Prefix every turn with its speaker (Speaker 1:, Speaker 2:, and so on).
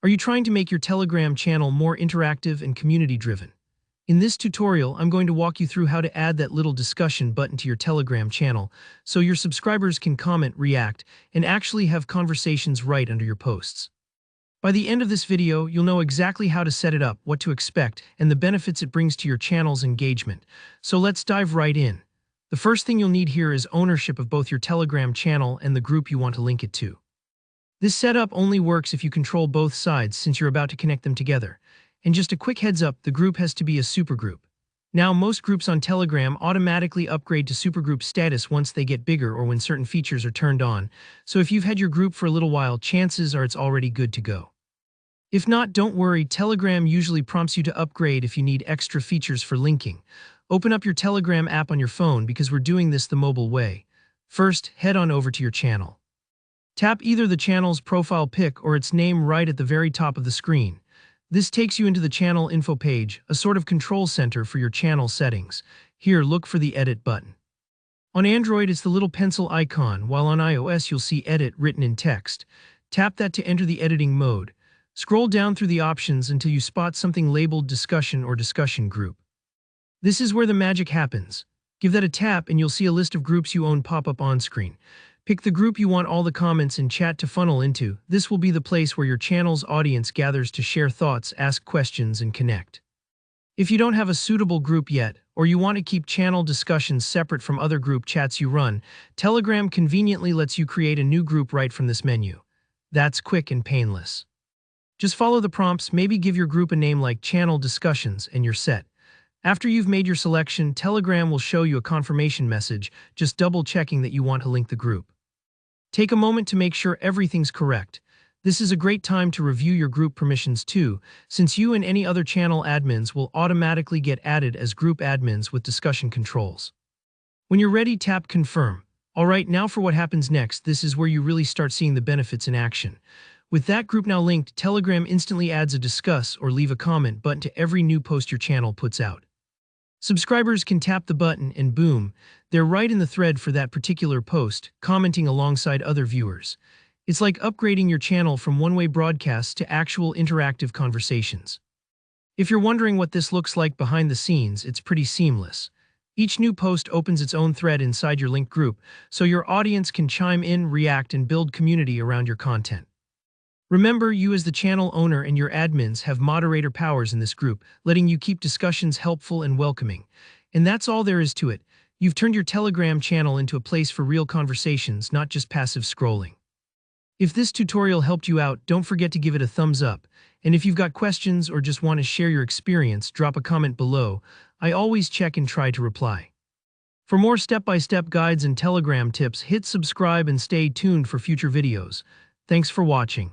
Speaker 1: Are you trying to make your Telegram channel more interactive and community-driven? In this tutorial, I'm going to walk you through how to add that little discussion button to your Telegram channel so your subscribers can comment, react, and actually have conversations right under your posts. By the end of this video, you'll know exactly how to set it up, what to expect, and the benefits it brings to your channel's engagement. So let's dive right in. The first thing you'll need here is ownership of both your Telegram channel and the group you want to link it to. This setup only works if you control both sides since you're about to connect them together. And just a quick heads up, the group has to be a supergroup. Now, most groups on Telegram automatically upgrade to supergroup status once they get bigger or when certain features are turned on, so if you've had your group for a little while, chances are it's already good to go. If not, don't worry, Telegram usually prompts you to upgrade if you need extra features for linking. Open up your Telegram app on your phone because we're doing this the mobile way. First, head on over to your channel. Tap either the channel's profile pic or its name right at the very top of the screen. This takes you into the channel info page, a sort of control center for your channel settings. Here, look for the edit button. On Android, it's the little pencil icon, while on iOS you'll see edit written in text. Tap that to enter the editing mode. Scroll down through the options until you spot something labeled discussion or discussion group. This is where the magic happens. Give that a tap and you'll see a list of groups you own pop up on screen. Pick the group you want all the comments and chat to funnel into. This will be the place where your channel's audience gathers to share thoughts, ask questions, and connect. If you don't have a suitable group yet, or you want to keep channel discussions separate from other group chats you run, Telegram conveniently lets you create a new group right from this menu. That's quick and painless. Just follow the prompts, maybe give your group a name like Channel Discussions, and you're set. After you've made your selection, Telegram will show you a confirmation message, just double-checking that you want to link the group. Take a moment to make sure everything's correct. This is a great time to review your group permissions too, since you and any other channel admins will automatically get added as group admins with discussion controls. When you're ready, tap Confirm. Alright, now for what happens next. This is where you really start seeing the benefits in action. With that group now linked, Telegram instantly adds a discuss or leave a comment button to every new post your channel puts out. Subscribers can tap the button and boom, they're right in the thread for that particular post, commenting alongside other viewers. It's like upgrading your channel from one-way broadcasts to actual interactive conversations. If you're wondering what this looks like behind the scenes, it's pretty seamless. Each new post opens its own thread inside your linked group, so your audience can chime in, react, and build community around your content. Remember, you as the channel owner and your admins have moderator powers in this group, letting you keep discussions helpful and welcoming. And that's all there is to it. You've turned your Telegram channel into a place for real conversations, not just passive scrolling. If this tutorial helped you out, don't forget to give it a thumbs up. And if you've got questions or just want to share your experience, drop a comment below. I always check and try to reply. For more step-by-step guides and Telegram tips, hit subscribe and stay tuned for future videos. Thanks for watching.